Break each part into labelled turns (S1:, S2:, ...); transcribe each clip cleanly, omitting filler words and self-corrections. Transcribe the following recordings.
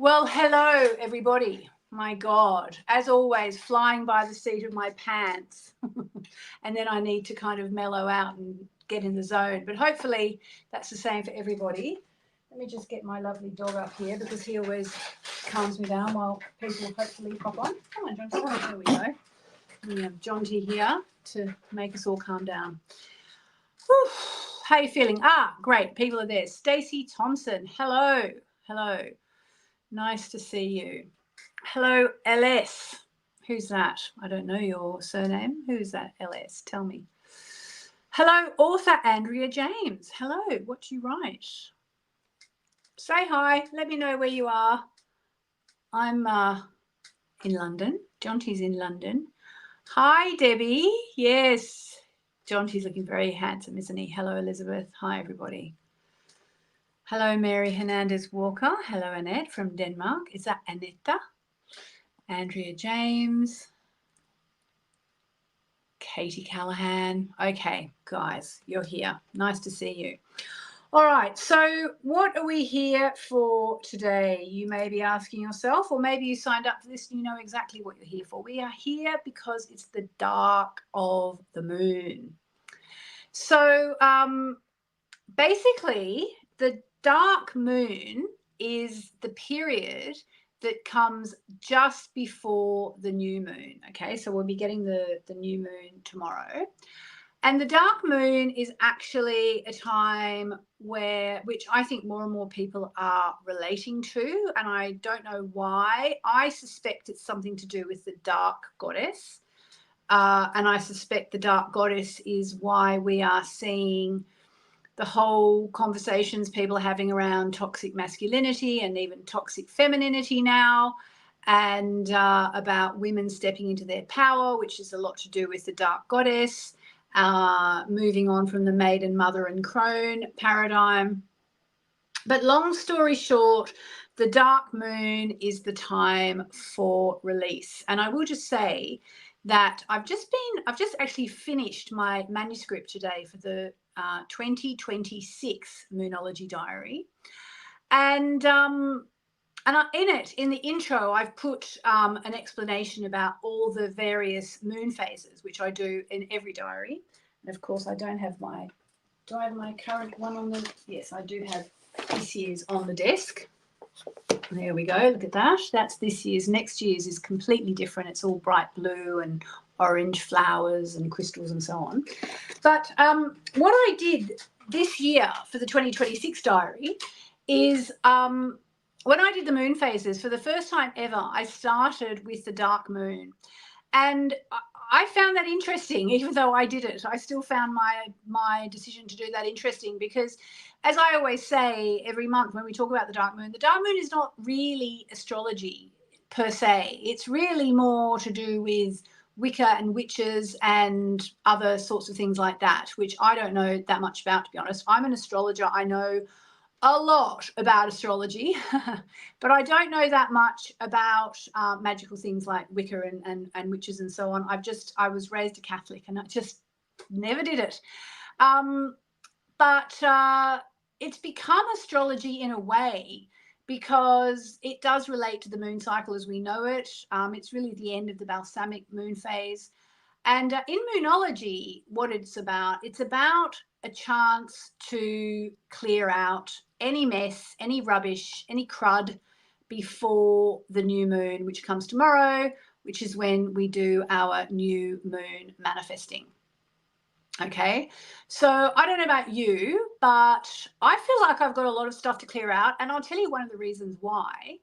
S1: Well, hello, everybody. My God, as always, flying by the seat of my pants. And then I need to kind of mellow out and get in the zone. But hopefully that's the same for everybody. Let me just get my lovely dog up here because he always calms me down while people hopefully pop on. Come on, Jonty. Oh, there we go. We have Jonty here to make us all calm down. Whew. How are you feeling? Great. People are there. Stacey Thompson. Hello. Hello. Nice to see you. Hello, LS. Who's that? I don't know your surname. Who's that, LS? Tell me. Hello, author Andrea James. Hello, what do you write? Say hi. Let me know where you are. I'm in London. Jonty's in London. Hi, Debbie. Yes. Jonty's looking very handsome, isn't he? Hello, Elizabeth. Hi, everybody. Hello, Mary Hernandez Walker. Hello, Annette from Denmark. Is that Anetta? Andrea James. Katie Callahan. Okay, guys, you're here. Nice to see you. All right, so what are we here for today? You may be asking yourself, or maybe you signed up for this and you know exactly what you're here for. We are here because it's the dark of the moon. So basically, the dark moon is the period that comes just before the new moon. Okay, so we'll be getting the new moon tomorrow. And the dark moon is actually a time which I think more and more people are relating to, and I don't know why. I suspect it's something to do with the dark goddess. And I suspect the dark goddess is why we are seeing the whole conversations people are having around toxic masculinity and even toxic femininity now, and about women stepping into their power, which is a lot to do with the dark goddess, moving on from the maiden, mother and crone paradigm. But long story short, the dark moon is the time for release. And I will just say that I've just actually finished my manuscript today for the 2026 Moonology diary. And in the intro, I've put an explanation about all the various moon phases, which I do in every diary. And of course, I don't have my, do I have my current one on the, yes, I do have this year's on the desk. There we go. Look at that. That's this year's. Next year's is completely different. It's all bright blue and orange flowers and crystals and so on. But what I did this year for the 2026 diary is when I did the moon phases, for the first time ever, I started with the dark moon. And I found that interesting, even though I did it. I still found my decision to do that interesting because, as I always say every month when we talk about the dark moon is not really astrology per se. It's really more to do with Wicca and witches and other sorts of things like that, which I don't know that much about, to be honest. I'm an astrologer. I know a lot about astrology, but I don't know that much about magical things like Wicca and witches and so on. I was raised a Catholic and I just never did it. But it's become astrology in a way because it does relate to the moon cycle as we know it. It's really the end of the balsamic moon phase. And in Moonology, what it's about a chance to clear out any mess, any rubbish, any crud before the new moon, which comes tomorrow, which is when we do our new moon manifesting. Okay, so I don't know about you, but I feel like I've got a lot of stuff to clear out. And I'll tell you one of the reasons why,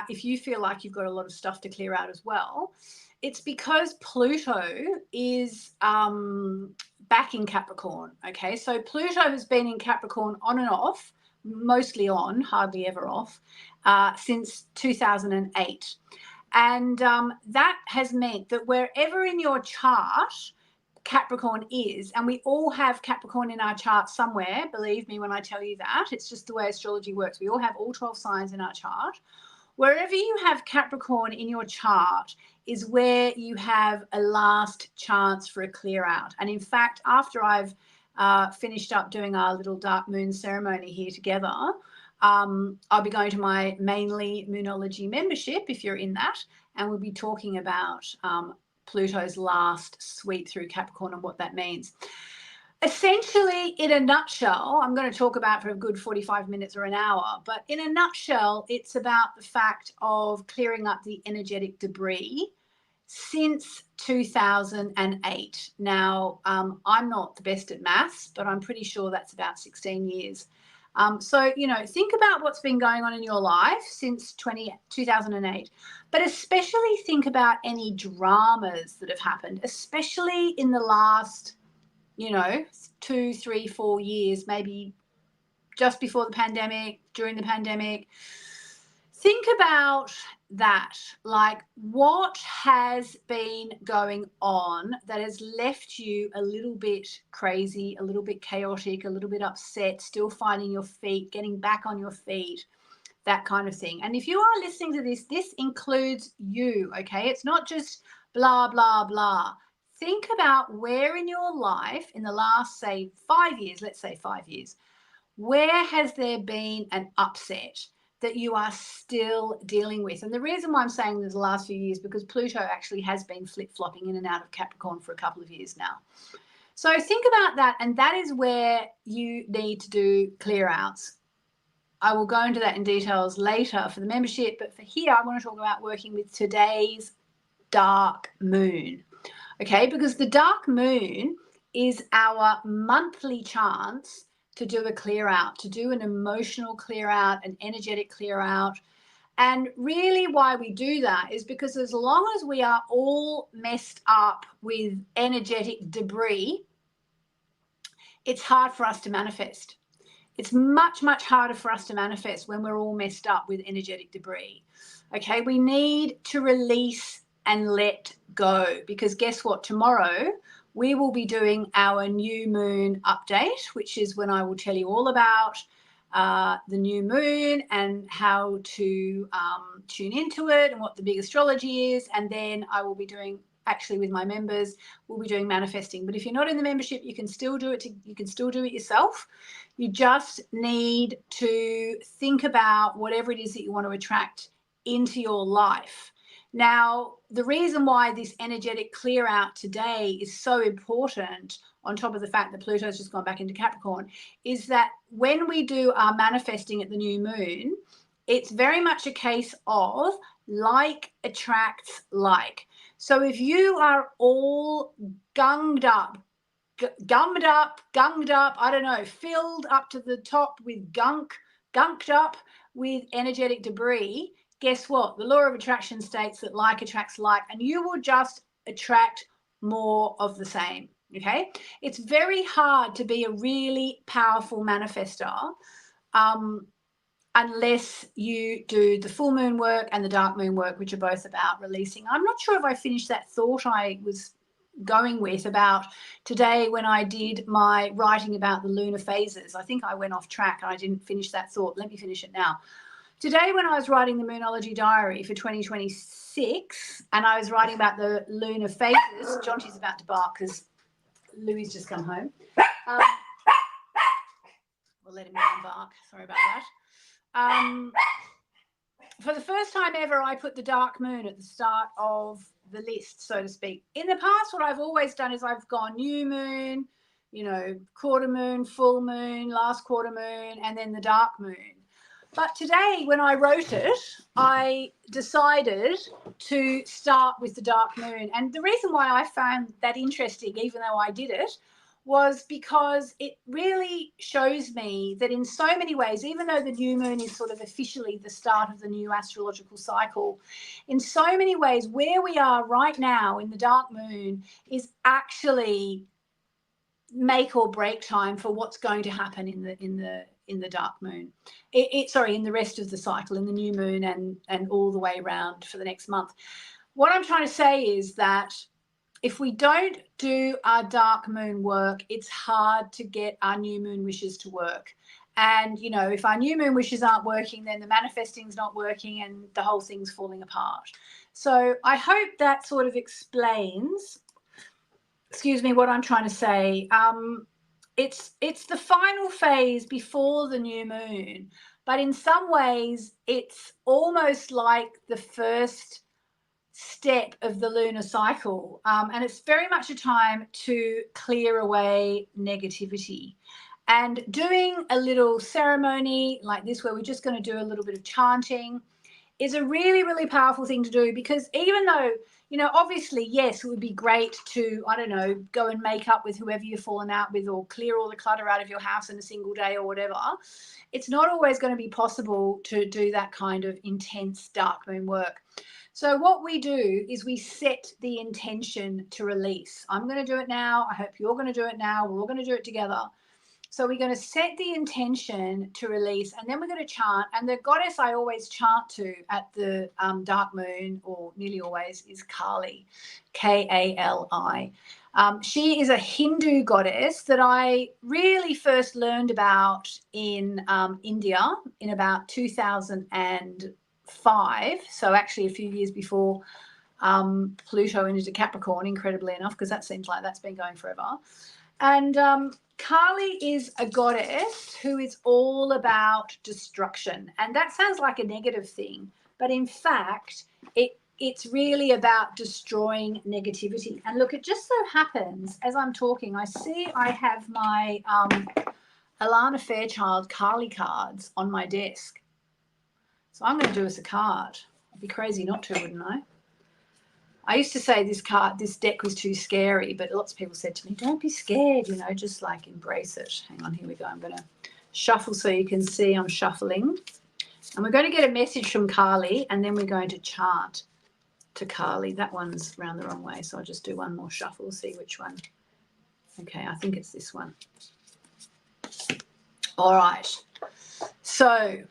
S1: if you feel like you've got a lot of stuff to clear out as well. It's because Pluto is back in Capricorn. Okay, so Pluto has been in Capricorn on and off, mostly on, hardly ever off, since 2008. And that has meant that wherever in your chart Capricorn is, and we all have Capricorn in our chart somewhere, believe me when I tell you that, it's just the way astrology works. We all have all 12 signs in our chart. Wherever you have Capricorn in your chart is where you have a last chance for a clear out. And in fact, after I've finished up doing our little dark moon ceremony here together, I'll be going to my mainly Moonology membership if you're in that, and we'll be talking about Pluto's last sweep through Capricorn and what that means. Essentially, in a nutshell, I'm going to talk about for a good 45 minutes or an hour, but in a nutshell, it's about the fact of clearing up the energetic debris since 2008. Now, I'm not the best at maths, but I'm pretty sure that's about 16 years. So, you know, think about what's been going on in your life since 2008, but especially think about any dramas that have happened, especially in the last, you know, 2, 3, 4 years, maybe just before the pandemic, during the pandemic. Think about that, like what has been going on that has left you a little bit crazy, a little bit chaotic, a little bit upset, still finding your feet, getting back on your feet, that kind of thing. And if you are listening to this, this includes you, okay? It's not just blah, blah, blah. Think about where in your life in the last, say, 5 years, let's say 5 years, where has there been an upset that you are still dealing with? And the reason why I'm saying this the last few years, because Pluto actually has been flip-flopping in and out of Capricorn for a couple of years now. So think about that, and that is where you need to do clear outs. I will go into that in details later for the membership, but for here, I want to talk about working with today's dark moon, okay? Because the dark moon is our monthly chance to do a clear out, to do an emotional clear out, an energetic clear out. And really why we do that is because as long as we are all messed up with energetic debris, it's hard for us to manifest. It's much, much harder for us to manifest when we're all messed up with energetic debris. Okay, we need to release and let go, because guess what? Tomorrow we will be doing our new moon update, which is when I will tell you all about the new moon and how to tune into it and what the big astrology is. And then I will be doing, actually with my members, we'll be doing manifesting. But if you're not in the membership, you can still do it. You can still do it yourself. You just need to think about whatever it is that you want to attract into your life. Now, the reason why this energetic clear out today is so important, on top of the fact that Pluto's just gone back into Capricorn, is that when we do our manifesting at the new moon, it's very much a case of like attracts like. So if you are all gunged up, I don't know, filled up to the top with gunked up with energetic debris, guess what? The law of attraction states that like attracts like, and you will just attract more of the same, okay? It's very hard to be a really powerful manifestor unless you do the full moon work and the dark moon work, which are both about releasing. I'm not sure if I finished that thought I was going with about today when I did my writing about the lunar phases. I think I went off track and I didn't finish that thought. Let me finish it now. Today when I was writing the Moonology diary for 2026 and I was writing about the lunar phases, Jonty's about to bark because Louis just come home. We'll let him bark. Sorry about that. For the first time ever, I put the dark moon at the start of the list, so to speak. In the past, what I've always done is I've gone new moon, you know, quarter moon, full moon, last quarter moon, and then the dark moon. But today, when I wrote it, I decided to start with the dark moon. And the reason why I found that interesting, even though I did it, was because it really shows me that in so many ways, even though the new moon is sort of officially the start of the new astrological cycle, in so many ways where we are right now in the dark moon is actually make or break time for what's going to happen in the dark moon. In the rest of the cycle, in the new moon and all the way around for the next month. What I'm trying to say is that if we don't do our dark moon work, it's hard to get our new moon wishes to work. And, you know, if our new moon wishes aren't working, then the manifesting's not working and the whole thing's falling apart. So I hope that sort of explains, excuse me, what I'm trying to say. It's the final phase before the new moon. But in some ways, it's almost like the first step of the lunar cycle. And it's very much a time to clear away negativity. And doing a little ceremony like this, where we're just going to do a little bit of chanting, is a really, really powerful thing to do, because even though, you know, obviously, yes, it would be great to, I don't know, go and make up with whoever you've fallen out with, or clear all the clutter out of your house in a single day or whatever. It's not always going to be possible to do that kind of intense dark moon work. So what we do is we set the intention to release. I'm going to do it now. I hope you're going to do it now. We're all going to do it together. So we're going to set the intention to release, and then we're going to chant. And the goddess I always chant to at the dark moon, or nearly always, is Kali, Kali. She is a Hindu goddess that I really first learned about in India in about 2005. So actually a few years before Pluto entered Capricorn, incredibly enough, because that seems like that's been going forever. And Kali is a goddess who is all about destruction. And that sounds like a negative thing, but in fact, it's really about destroying negativity. And look, it just so happens, as I'm talking, I see I have my Alana Fairchild Kali cards on my desk. So I'm going to do us a card. I'd be crazy not to, wouldn't I? I used to say this deck was too scary, but lots of people said to me, don't be scared, you know, just like embrace it. Hang on, here we go. I'm going to shuffle so you can see I'm shuffling. And we're going to get a message from Kali, and then we're going to chant to Kali. That one's round the wrong way, so I'll just do one more shuffle, see which one. Okay, I think it's this one. All right. So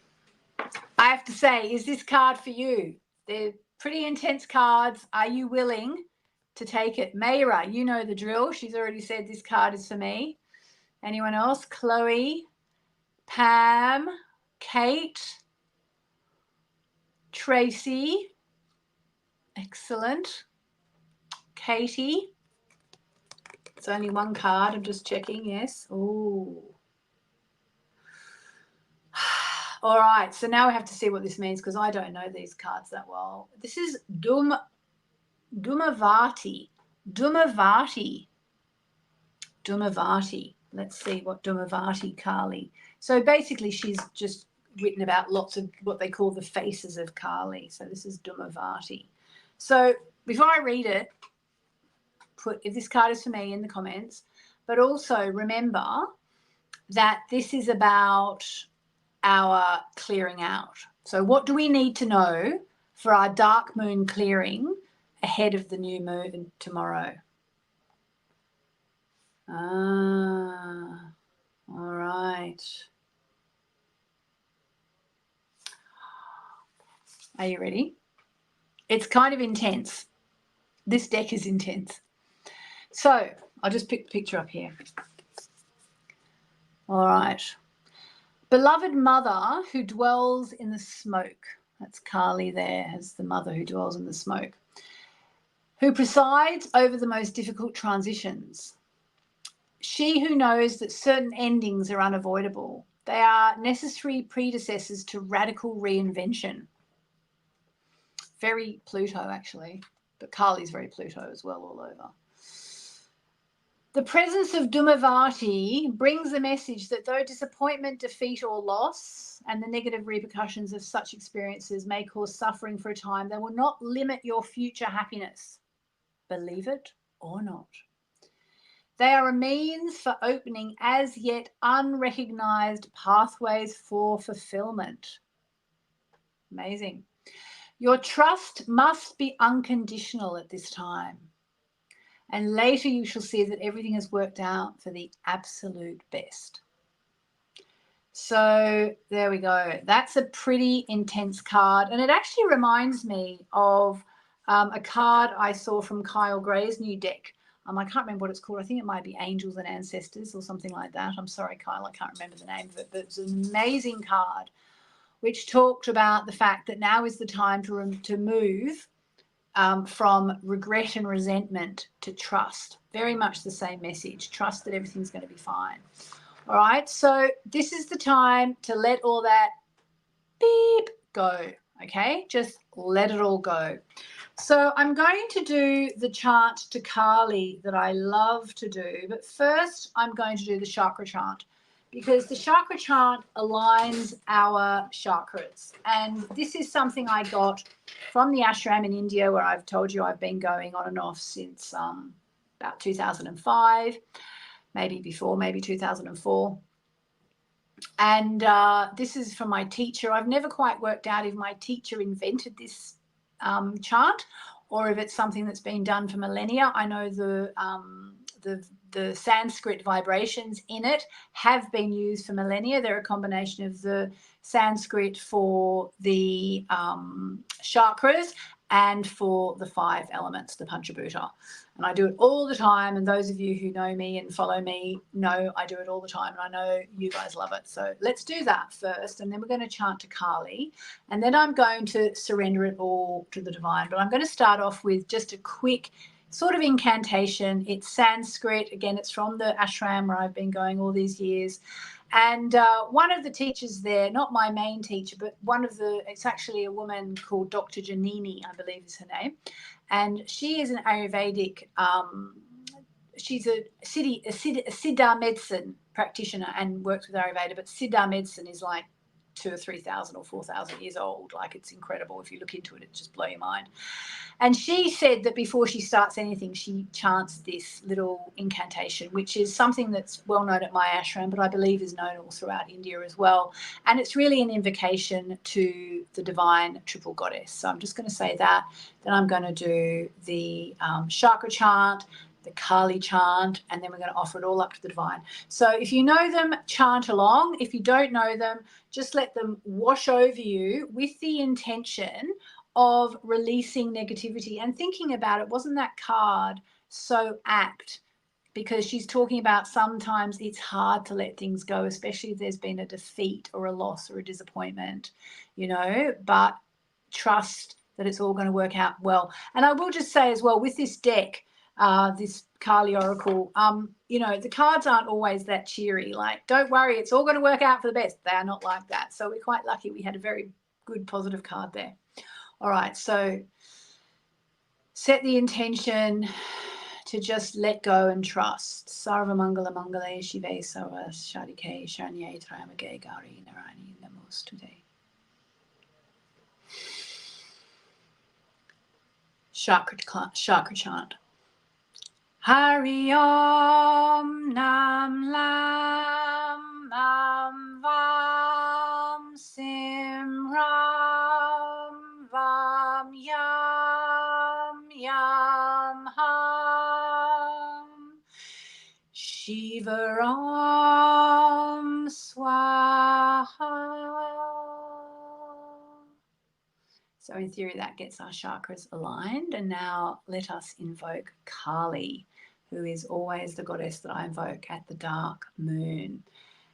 S1: I have to say, is this card for you? They're pretty intense cards. Are you willing to take it? Mayra, you know the drill. She's already said this card is for me. Anyone else? Chloe, Pam, Kate, Tracy. Excellent. Katie. It's only one card. I'm just checking. Yes. Ooh. All right, so now we have to see what this means, because I don't know these cards that well. This is Dhumavati. Let's see what Dhumavati Kali. So basically she's just written about lots of what they call the faces of Kali. So this is Dhumavati. So before I read it, put if this card is for me in the comments, but also remember that this is about our clearing out. So what do we need to know for our dark moon clearing ahead of the new moon tomorrow? All right. Are you ready? It's kind of intense. This deck is intense. So I'll just pick the picture up here. All right. Beloved mother who dwells in the smoke. That's Kali there as the mother who dwells in the smoke. Who presides over the most difficult transitions. She who knows that certain endings are unavoidable. They are necessary predecessors to radical reinvention. Very Pluto, actually. But Kali's very Pluto as well all over. The presence of Dhumavati brings the message that though disappointment, defeat, or loss and the negative repercussions of such experiences may cause suffering for a time, they will not limit your future happiness. Believe it or not. They are a means for opening as yet unrecognized pathways for fulfillment. Amazing. Your trust must be unconditional at this time. And later you shall see that everything has worked out for the absolute best. So there we go. That's a pretty intense card. And it actually reminds me of a card I saw from Kyle Gray's new deck. I can't remember what it's called. I think it might be Angels and Ancestors or something like that. I'm sorry, Kyle, I can't remember the name of it. But it's an amazing card which talked about the fact that now is the time to move from regret and resentment to trust. Very much the same message. Trust that everything's going to be fine. All right. So this is the time to let all that beep, go. Okay, just let it all go. So I'm going to do the chant to Kali that I love to do, but first I'm going to do the chakra chant, because the chakra chant aligns our chakras. And this is something I got from the ashram in India, where I've told you I've been going on and off since about 2005, maybe before, maybe 2004. And this is from my teacher. I've never quite worked out if my teacher invented this chant or if it's something that's been done for millennia. I know the Sanskrit vibrations in it have been used for millennia. They're a combination of the Sanskrit for the chakras and for the 5 elements, the Panchabhuta. And I do it all the time. And those of you who know me and follow me know I do it all the time. And I know you guys love it. So let's do that first. And then we're going to chant to Kali. And then I'm going to surrender it all to the divine. But I'm going to start off with just a quick sort of incantation. It's Sanskrit. Again, it's from the ashram where I've been going all these years. And one of the teachers there, not my main teacher, but it's actually a woman called Dr. Janini, I believe is her name. And she is an Ayurvedic, she's a Siddha medicine practitioner and works with Ayurveda, but Siddha medicine is like 2,000 or 3,000 or 4,000 years old. Like, it's incredible. If you look into it, it just blow your mind. And she said that before she starts anything, she chants this little incantation, which is something that's well known at my ashram, but I believe is known all throughout India as well. And it's really an invocation to the divine triple goddess. So I'm just going to say that. Then I'm going to do the chakra chant, the Kali chant, and then we're going to offer it all up to the divine. So if you know them, chant along. If you don't know them, just let them wash over you with the intention of releasing negativity and thinking about it. Wasn't that card so apt? Because she's talking about sometimes it's hard to let things go, especially if there's been a defeat or a loss or a disappointment, but trust that it's all going to work out well. And I will just say as well, with this deck, this Kali Oracle, the cards aren't always that cheery. Like, don't worry, it's all going to work out for the best. They are not like that. So we're quite lucky we had a very good positive card there. All right, so set the intention to just let go and trust. Sarva Mangala Mangale Shive Sarva Sharike Shanye Tramage Gauri Narani Namostude. Chakra chant. Hari Om Nam Lam Mam Vam Sim Ram Vam Yam Yam Ham Shiva Ram Swaha. So in theory, that gets our chakras aligned. And now let us invoke Kali, who is always the goddess that I invoke at the dark moon,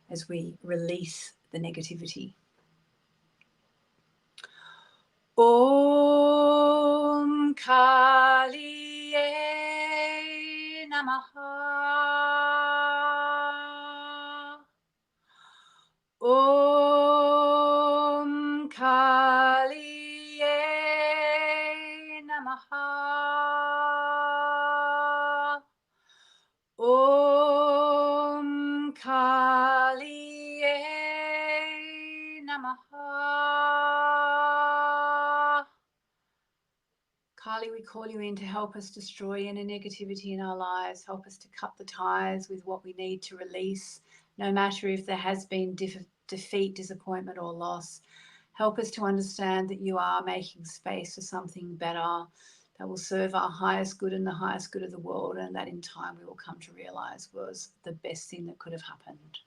S1: as we release the negativity. Om Kali Namaha. Om Kali Namaha. Om Kali Namaha. Kali, we call you in to help us destroy any negativity in our lives. Help us to cut the ties with what we need to release, no matter if there has been defeat, disappointment, or loss. Help us to understand that you are making space for something better that will serve our highest good and the highest good of the world, and that in time we will come to realize was the best thing that could have happened.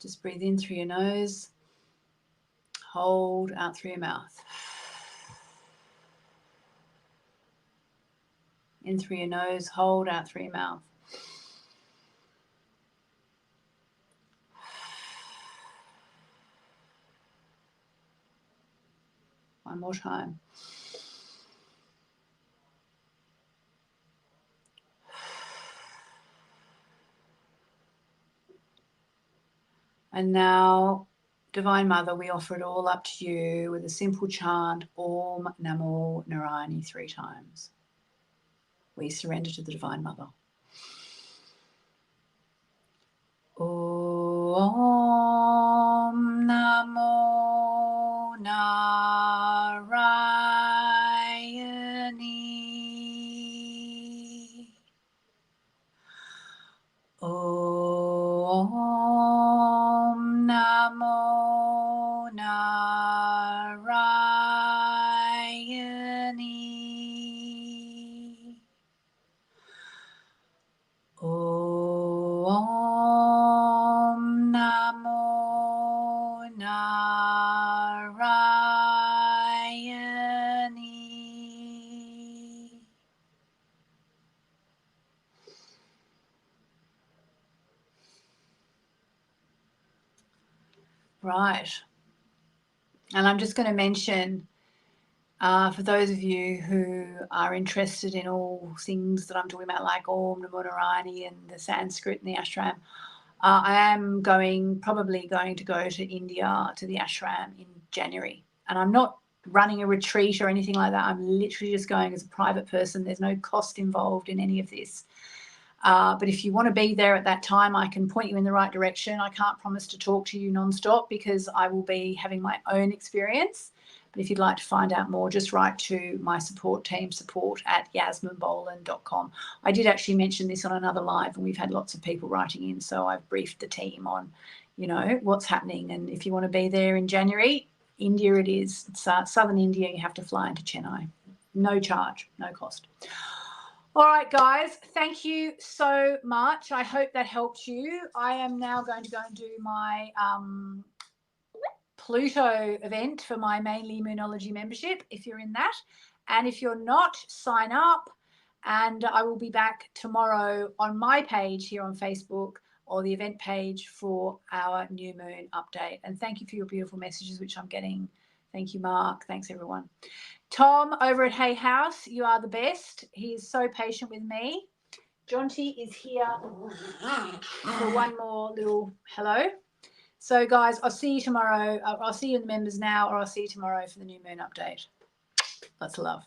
S1: Just breathe in through your nose, hold out through your mouth. In through your nose, hold out through your mouth. One more time. And now Divine Mother, we offer it all up to you with a simple chant, Om Namo Narayani 3 times. We surrender to the Divine Mother. Om Namo Narayani. Om Namo Narayani. Om Namo Narayani. Right. And I'm just going to mention, for those of you who are interested in all things that I'm talking about, like Om Namo Narayani and the Sanskrit and the ashram, I am probably going to go to India to the ashram in January. And I'm not running a retreat or anything like that. I'm literally just going as a private person. There's no cost involved in any of this. But if you want to be there at that time, I can point you in the right direction. I can't promise to talk to you nonstop because I will be having my own experience. But if you'd like to find out more, just write to my support team, support@yasminboland.com. I did actually mention this on another live, and we've had lots of people writing in. So I've briefed the team on, what's happening. And if you want to be there in January, India it is. It's southern India. You have to fly into Chennai. No charge, no cost. All right, guys, thank you so much. I hope that helped you. I am now going to go and do my Pluto event for my mainly Moonology membership, if you're in that. And if you're not, sign up. And I will be back tomorrow on my page here on Facebook or the event page for our new moon update. And thank you for your beautiful messages, which I'm getting. Thank you, Mark. Thanks, everyone. Tom over at Hay House, you are the best. He is so patient with me. Jonty is here for one more little hello. So, guys, I'll see you tomorrow. I'll see you in the members now, or I'll see you tomorrow for the new moon update. Lots of love.